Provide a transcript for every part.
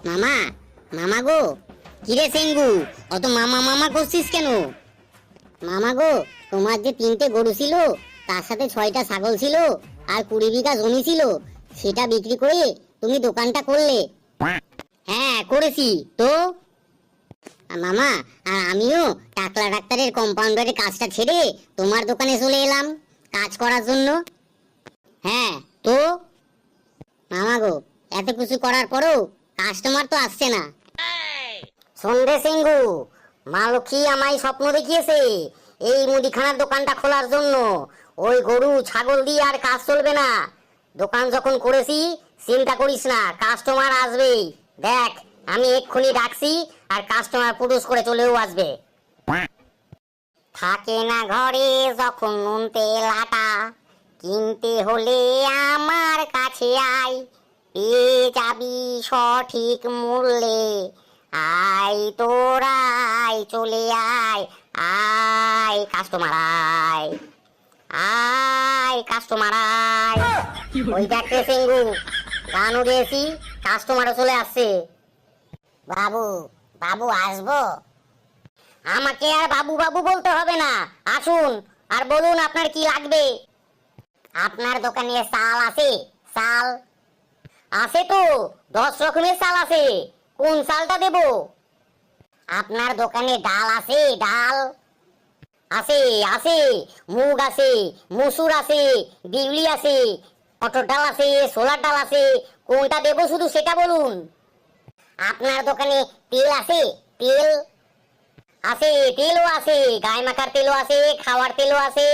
মামা, মামা গো, কিরে সেঙ্গু, অত মামা মামা করছিস কেন? মামা গো, তোমার যে 3টে গরু ছিল, তার সাথে 6টা ছাগল ছিল, আর 20 বিঘা জমি ছিল, সেটা বিক্রি করে তুমি দোকানটা করলে। হ্যাঁ করেছি তো। মামা, আর আমিও টাকলা ডাক্তারের কম্পাউন্ডারের কাজটা ছেড়ে তোমার দোকানে চলে এলাম কাজ করার জন্য। হ্যাঁ তো। মামা গো, এত কিছু করার পরেও কাস্টমার তো আসছে না। সন্ধে সিংহু, মা লক্ষ্মী আমায় স্বপ্ন দেখিয়েছে এই মুদিখানার দোকানটা খোলার জন্য। ওই গরু ছাগল দিয়ে আর কাজ চলবে না। দোকান যখন করেছি, চিন্তা করিস না, কাস্টমার আসবেই। দেখ, আমি এক্ষুনি ডাকছি, আর কাস্টমার পুরুষ করে চলেও আসবে। থাকে না ঘরে যখন নুন তেল আটা, কিনতে হলে আমার কাছে আয়, পেয়ে যাবি সঠিক মূল্যে। আয় তোরা আয়, চলে আয়, আয় কাস্টমার আয়, আয় কাস্টমার আয়। ওই দেখতে সিংহু, গানও গেয়েছি, কাস্টমারও চলে আসছে। বাবু, বাবু আসবো? আমাকে আর বাবু বাবু বলতে হবে না, আসুন আর বলুন আপনার কি লাগবে। আপনার দোকানে চাল আছে? চাল আছে তো, 10 রকমের চাল আছে। কোন চালটা দেব? আপনার দোকানে ডাল আছে? ডাল আছে? আছে, মুগ আছে, মসুর আছে, বিউলি আছে, মটর ডাল আছে, ছোলার ডাল আছে। কোনটা দেব শুধু সেটা বলুন। আপনার দোকানে তেল আছে? তেল আছে, তেলও আছে, গায়ে মাখার তেলও আছে, খাওয়ার তেলও আছে।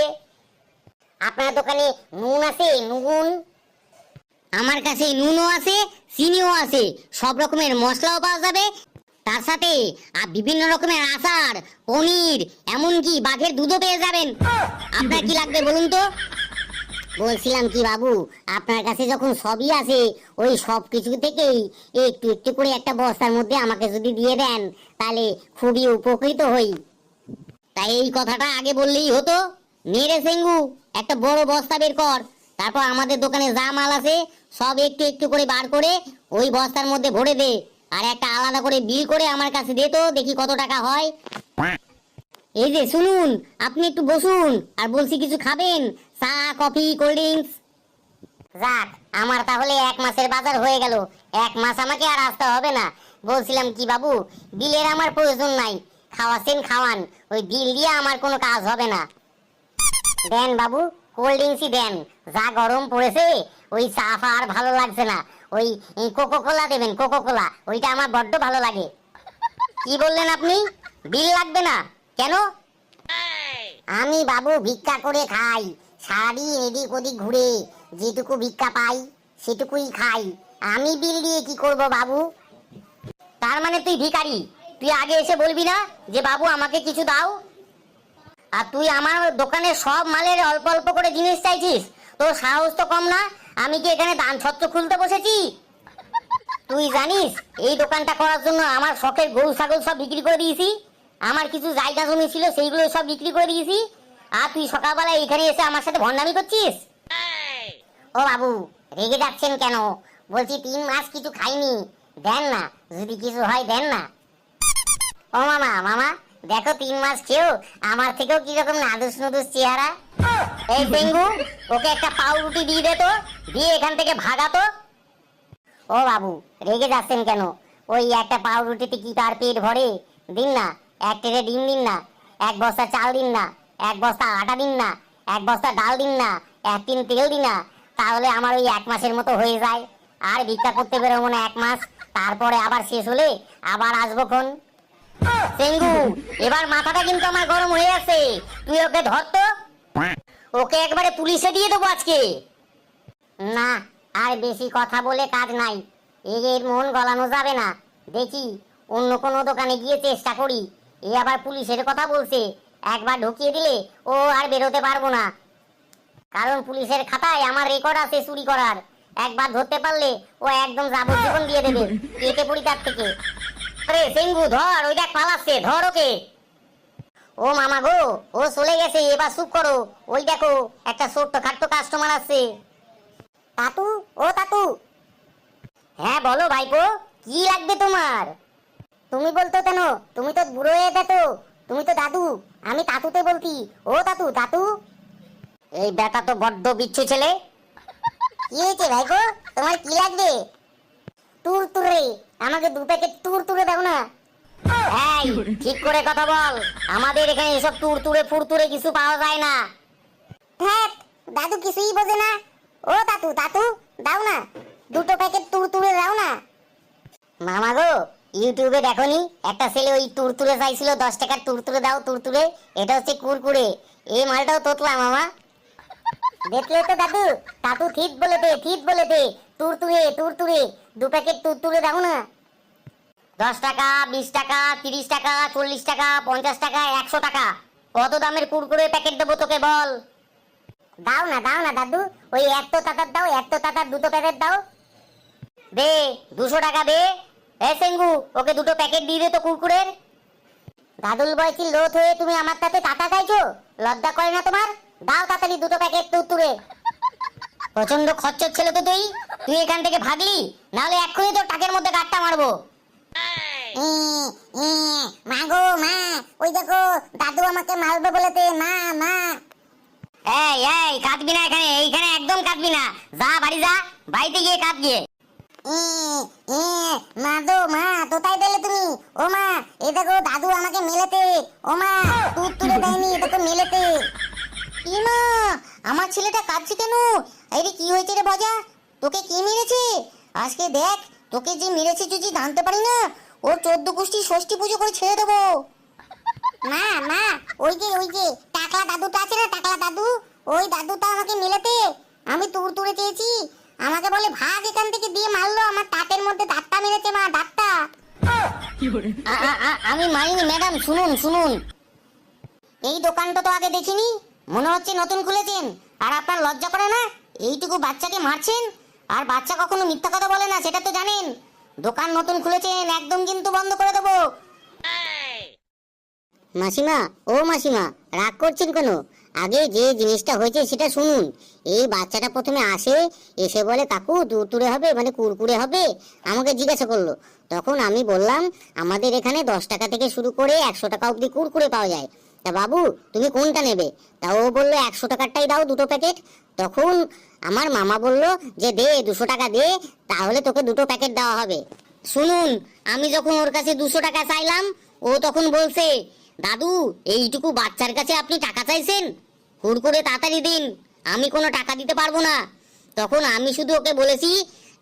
আপনার দোকানে নুন আছে? নুন আমার কাছে নুনও আছে, চিনিও আছে, সব রকমের মশলাও পাওয়া যাবে। তার সাথে আর বিভিন্ন রকমের আচার, পনির, এমনকি বাঘের দুধও পেয়ে যাবেন। আপনার কি লাগবে বলুন তো? বলছিলাম কি বাবু, আপনার কাছে যখন সবই আছে, ওই সব কিছু থেকেই একটু একটু করে একটা বস্তার মধ্যে আমাকে যদি দিয়ে দেন, তাহলে খুবই উপকৃত হই। তাই এই কথাটা আগে বললেই হতো। মেরে সেঙ্গু, একটা বড় বস্তা বের কর, তারপর আমাদের দোকানে যা মাল আছে সব একটু একটু করে বার করে ওই বস্তার মধ্যে ভরে দে, আর একটা আলাদা করে বিল করে আমার কাছে দে তো, দেখি কত টাকা হয়। এই যে শুনুন, আপনি একটু বসুন, আর বলছি কিছু খাবেন? চা, কফি, কোল্ড ড্রিঙ্কস? যাক, আমার তাহলে 1 মাসের বাজার হয়ে গেল। 1 মাস আমাকে আর আসতে হবে না। বলছিলাম কি বাবু, বিলের আমার প্রয়োজন নাই, খাওয়াছেন খাওয়ান, ওই বিল দিয়ে আমার কোনো কাজ হবে না। দেন বাবু, কোল্ড ড্রিঙ্কসই দেন। যা গরম পড়েছে, ওই চা ফা আর ভালো লাগছে না। ওই কোকো কোলা দেবেন, কোকো কোলা, ওইটা আমার বড্ড ভালো লাগে। কি বললেন আপনি? বিল লাগবে না কেন? আমি বাবু ভিক্ষা করে খাই, সারাদিন এদিক ওদিক ঘুরে যেটুকু ভিক্ষা পাই সেটুকুই খাই। আমি বিল দিয়ে কি করব বাবু? তার মানে তুই ভিখারি? তুই আগে এসে বলবি না যে বাবু আমাকে কিছু দাও? আর তুই আমার দোকানে সব মালের অল্প অল্প করে জিনিস চাইছিস? তোর সাহস তো কম না। আমি কি এখানে দান ছত্র খুলতে বসেছি? তুই জানিস এই দোকানটা করার জন্য আমার শখের গরু ছাগল সব বিক্রি করে দিয়েছি। আমার কিছু জায়গা জমি ছিল, সেইগুলো সব বিক্রি করে দিয়েছি। আর তুই সকালবেলা এখানে এসে আমার সাথে ভণ্ডামি করছিস? ও বাবু, রেগে যাচ্ছেন কেন? বলছি 3 মাস কিছু খাইনি, দেন না, যদি কিছু হয় দেন না। ও মামা, মামা দেখো, 3 মাস খেয়েও আমার থেকেও কিরকম নাদুস নুদুস চেহারা। এই পেঙ্গু, ওকে একটা পাউরুটি দিয়ে দে তো, দিয়ে এখান থেকে ভাগাতো। ও বাবু, রেগে যাচ্ছেন কেন? ওই একটা পাউরুটিতে কি তার পেট ভরে? দিন না, 1 ট্রে ডিম দিন না, 1 বস্তা চাল দিন না, 1 বস্তা আটা দিন না, 1 বস্তা ডাল দিন না, 1 টিন তেল দিন না, তাহলে আমার ওই 1 মাসের মতো হয়ে যায়। আর ভিক্ষা করতে বেরোবো না 1 মাস, তারপরে আবার শেষ হলে আবার আসবো খন। সেঙ্গু, এবার মাথাটা কিন্তু আমার গরম হয়ে আছে। তুই ওকে ধর তো, ওকে একবারে পুলিশে দিয়ে দেবো আজকে। না, আর বেশি কথা বলে কাজ নাই। এর মন গলানো যাবে না। দেখি অন্য কোনো দোকানে গিয়ে চেষ্টা করি। এ আবার পুলিশের কথা বলছে, একবার ঢুকিয়ে দিলে ও আর বেরোতে পারবো না। কারণ পুলিশের খাতায় আমার রেকর্ড আছে চুরি করার। একবার ধরতে পারলে ও একদম যাবজ্জীবন দিয়ে দেবে, কেটে পড়ি তার থেকে। আরে সেঙ্গু, ধর, ওই দেখ পালাচ্ছে, ধর ওকে। ও মামা গো, ও চলে গেছে, এবার চুপ করো। ওই দেখো, একটা ছোট্ট খাট্ট কাস্টমার আসছে। তাতু, ও তাতু। হ্যাঁ বলো ভাইপো, কি লাগবে তোমার? তুমি বলতো কেন? তুমি তো বুড়ো হয়ে গেছো, তুমি তো দাদু। আমি তাতুতে বলতি। ও তাতু, তাতু। এই বেটা তো বড্ড বিচ্ছু ছেলে। কি হয়েছে ভাই গো, তোমার কি লাগবে? তুরতুরে, আমাকে 2 প্যাকেট তুরতুরে দাও না। এই, ঠিক করে কথা বল। আমাদের এখানে এসব তুরতুরে ফুরতুরে কিছু পাওয়া যায় না। ধ্যাৎ, দাদু কিছুই বোঝে না। ও তাতু, তাতু, দাও না 2 প্যাকেট তুরতুরে দাও না। মামা গো, ইউটিউবে দেখোনি একটা ছেলে ওই তুরতুরে চাইছিল, 10 টাকার তুরতুরে দাও তুরতুরে। এটা হচ্ছে কুরকুরে। এই মালটাও তোতলা মামা। দেখলে তো দাদু, তাতু ঠিক বলেছে, ঠিক বলেছে। তুরতুরে তুরতুরে 2 প্যাকেট তুরতুরে দাও না। 10 টাকা, 20 টাকা, 30 টাকা, 40 টাকা, 50 টাকা, 100 টাকা, কত দামের কুরকুরে প্যাকেট দেবো তোকে বল? দাও না দাদু, ওই 100 টাকার দাও, 100 টাকার 2 প্যাকেট দাও। দে 200 টাকা দে। এ সেঙ্গু, ওকে 2 প্যাকেট দিয়ে দে তো কুরকুরের। দাদুল বয়সী লোথ হয়ে তুমি আমার সাথে টাকা চাইছো? লজ্জা করে না তোমার? দাও তাড়াতাড়ি 2 প্যাকেট তুরতুরে। প্রচন্ড খচ্চর ছেলে তো তুই। তুই এখান থেকে ভাগলি, নাহলে এক্ষুনি তোর টাকের মধ্যে গাঁটটা মারবো। মা গো মা, ওই দেখো দাদু আমাকে মারবে বলেছে, মা মা। এই এই, কাঁদবি না এখানে, এইখানে একদম কাঁদবি না। যা বাড়ি যা, বাড়িতে গিয়ে কাঁদ গিয়ে। মা গো মা, কোথায় পেলে তুমি? ও মা, এই দেখো দাদু আমাকে মেলেতে। ও মা, তুলে দেয়নি, তোকে মেলেতে। কি মা, আমার ছেলেটা কাঁদছে কেন? আরে কি হয়েছে রে ভজা? তোকে কি মেরেছে? আজকে দেখ, তোকে যে মেরেছে যদি জানতে পারি না, ওর 14 গোষ্ঠী ষষ্ঠী পুজো করে ছেড়ে দেবো। মা মা, ওই যে টাকলা দাদুটা আছে না, টাকলা দাদু, ওই দাদুটা আমাকে মেলেতে। আমি তুলে চেয়েছি, আমাকে বলে ভাগ এখান থেকে, দিয়ে মারলো। আমার দাঁতের মধ্যে দাঁতটা মেরেছে মা, দাঁতটা। আমি মারিনি ম্যাডাম, শুনুন শুনুন। এই দোকানটা তো আগে দেখিনি, মনে হচ্ছে নতুন খুলেছেন। আর আপনার লজ্জা করে না? এইটুকু বাচ্চাকে মারছেন। আর বাচ্চা কখনো মিথ্যা কথা বলে না, সেটা তো জানেন। দোকান নতুন খুলেছেন, একদম কিন্তু বন্ধ করে দেবো। মাসিমা, ও মাসিমা, রাগ করছেন কেন? আগে যে জিনিসটা হয়েছে সেটা শুনুন। এই বাচ্চাটা প্রথমে আসে, এসে বলে কাকু তুরতুরে হবে, মানে কুরকুরে হবে। আমাকে জিজ্ঞাসা করলো, তখন আমি বললাম আমাদের এখানে 10 টাকা থেকে শুরু করে 100 টাকা অবধি কুরকুরে পাওয়া যায়। তা বাবু তুমি কোনটা নেবে? তা ও বললো 100 টাকারটাই দাও 2 প্যাকেট। তখন আমার মামা বলল যে দে 200 টাকা দে, তাহলে তোকে 2 প্যাকেট দেওয়া হবে। শুনুন, আমি যখন ওর কাছে 200 টাকা চাইলাম, ও তখন বলছে দাদু এইটুকু বাচ্চার কাছে আপনি টাকা চাইছেন, কুরকুরে তাড়াতাড়ি দিন, আমি কোনো টাকা দিতে পারবো না। তখন আমি শুধু ওকে বলেছি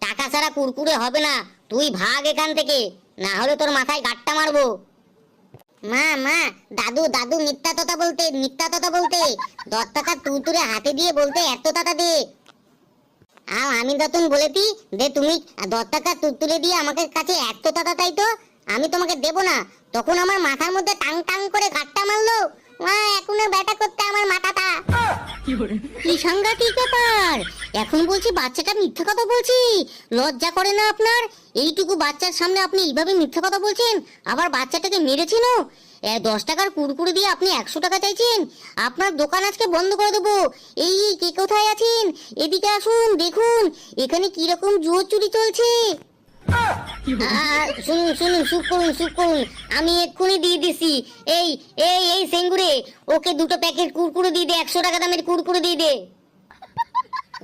টাকা ছাড়া কুরকুরে হবে না, তুই ভাগ এখান থেকে, না হলে তোর মাথায় গাঁটটা মারবো। মা মা, দাদু দাদু মিথ্যা কথা বলতে, মিথ্যা কথা বলতে। 10 টাকা তুরতুরে হাতে দিয়ে বলতে 100 টাকা দে। আমি তখন বলেছি যে তুমি 10 টাকা তুলে দিয়ে আমাকে কাছে 100 টাকা তাই তো, আমি তোমাকে দেব না। তখন আমার মাথার মধ্যে টাং টাং করে গাঁটটা মারলো। মা, এখনো ব্যাটা করতে আমার মাথাটা। কি সাংঘাতিক ব্যাপার! এখন বলছি বাচ্চাটা মিথ্যা কথা বলছি, লজ্জা করে না আপনার? এইটুকু বাচ্চার সামনে আপনি এইভাবে মিথ্যা কথা বলছেন, আবার বাচ্চাটাকে মেরেছেনও। 10 টাকার কুরকুরে দিয়ে আপনি 100 টাকা চাইছেন? আপনার দোকান আজকে বন্ধ করে দেবো। এই কে কোথায় আছেন? এদিকে আসুন, দেখুন এখানে কি রকম জুয়ো চুরি চলছে। শুনুন শুনুন, চুপ করুন চুপ করুন, আমি এক্ষুনি দিয়ে দিছি। এই এই এই সেঙ্গুরে, ওকে 2 প্যাকেট কুরকুরে দিয়ে দে, 100 টাকা দামের কুরকুরে দিয়ে দে।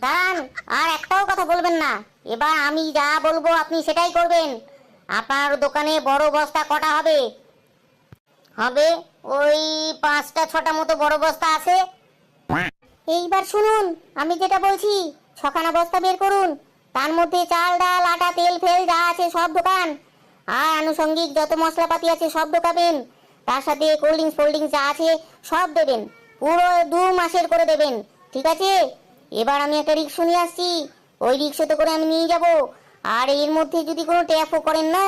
দাঁড়ান, আর একটাও কথা বলবেন না। এবার আমি যা বলবো আপনি সেটাই করবেন। আপনার দোকানে বড় বস্তা কটা হবে? হবে ওই 5টা 6টা মতো বড় বস্তা আছে। এইবার শুনুন, আমি যেটা বলছি, 6খানা বস্তা বের করুন। তার মধ্যে চাল ডাল আটা তেল ফেল যা আছে সব দোকান, আর আনুষঙ্গিক যত মশলাপাতি আছে সব ঢোকাবেন। তার সাথে কোল্ড ড্রিঙ্কস যা আছে সব দেবেন, পুরো 2 মাসের করে দেবেন, ঠিক আছে? এবার আমি একটা রিক্সা নিয়ে আসছি, ওই রিক্সাতে করে আমি নিয়ে যাব। আর এর মধ্যে যদি কোনো ট্যাপও করেন না,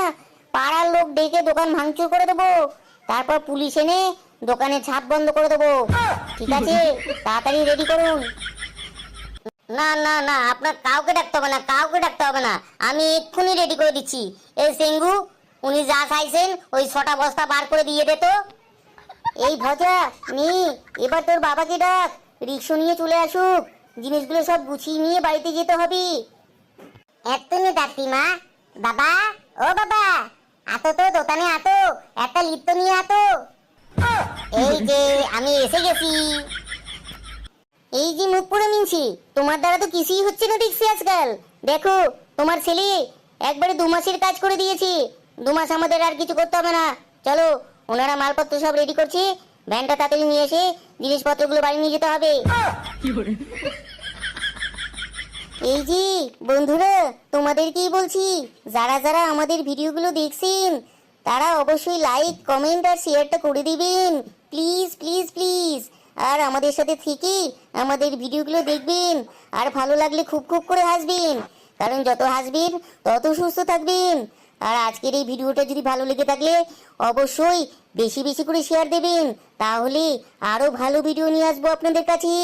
পাড়ার লোক ডেকে দোকান ভাঙচুর করে দেবো। তারপর পুলিশ এনে দোকানে ছাপ বন্ধ করে দেবো, ঠিক আছে? তাড়াতাড়ি রেডি করুন। না না না, আপনার কাউকে ডাকতে হবে না, কাউকে ডাকতে হবে না, আমি এক্ষুনি রেডি করে দিচ্ছি। এই সেঙ্গু, উনি যা চাইছেন ওই 6টা বস্তা বার করে দিয়ে দে তো। এই ভজা নি, এবার তোর বাবাকে ডাক, রিক্সা নিয়ে চলে আসুক, জিনিসগুলো সব গুছিয়ে নিয়ে বাড়িতে যেতে হবে। এক্ষুনি ডাকতি মা। বাবা, ও ও বাবা, আতো তো দোকানে আতো, একটা লিপ্ত নিয়ে আতো। এই যে আমি এসে গেছি। এই যে মুখ পুরো মিনছি, তোমার দ্বারা তো কিছুই হচ্ছে না দেখছি আজকাল। দেখো তোমার ছেলে একবারে 2 মাসের কাজ করে দিয়েছি। 2 মাস আমাদের আর কিছু করতে হবে না। চলো, ওনারা মালপত্র সব রেডি করছে, ভ্যানটা তাড়াতাড়ি নিয়ে এসে জিনিসপত্রগুলো বাড়ি নিয়ে যেতে হবে। এই যে বন্ধুরা, তোমাদেরকেই বলছি, যারা যারা আমাদের ভিডিওগুলো দেখছেন তারা অবশ্যই লাইক, কমেন্ট আর শেয়ারটা করে দিবেন, প্লিজ প্লিজ প্লিজ। আর আমাদের সাথে থেকে আমাদের ভিডিওগুলো দেখবেন, আর ভালো লাগলে খুব খুব করে হাসবেন, কারণ যত হাসবেন তত সুস্থ থাকবেন। আর আজকের এই ভিডিওটা যদি ভালো লেগে থাকলে অবশ্যই বেশি বেশি করে শেয়ার দেবেন, তাহলে আরো ভালো ভিডিও নিয়ে আসবো আপনাদের কাছে।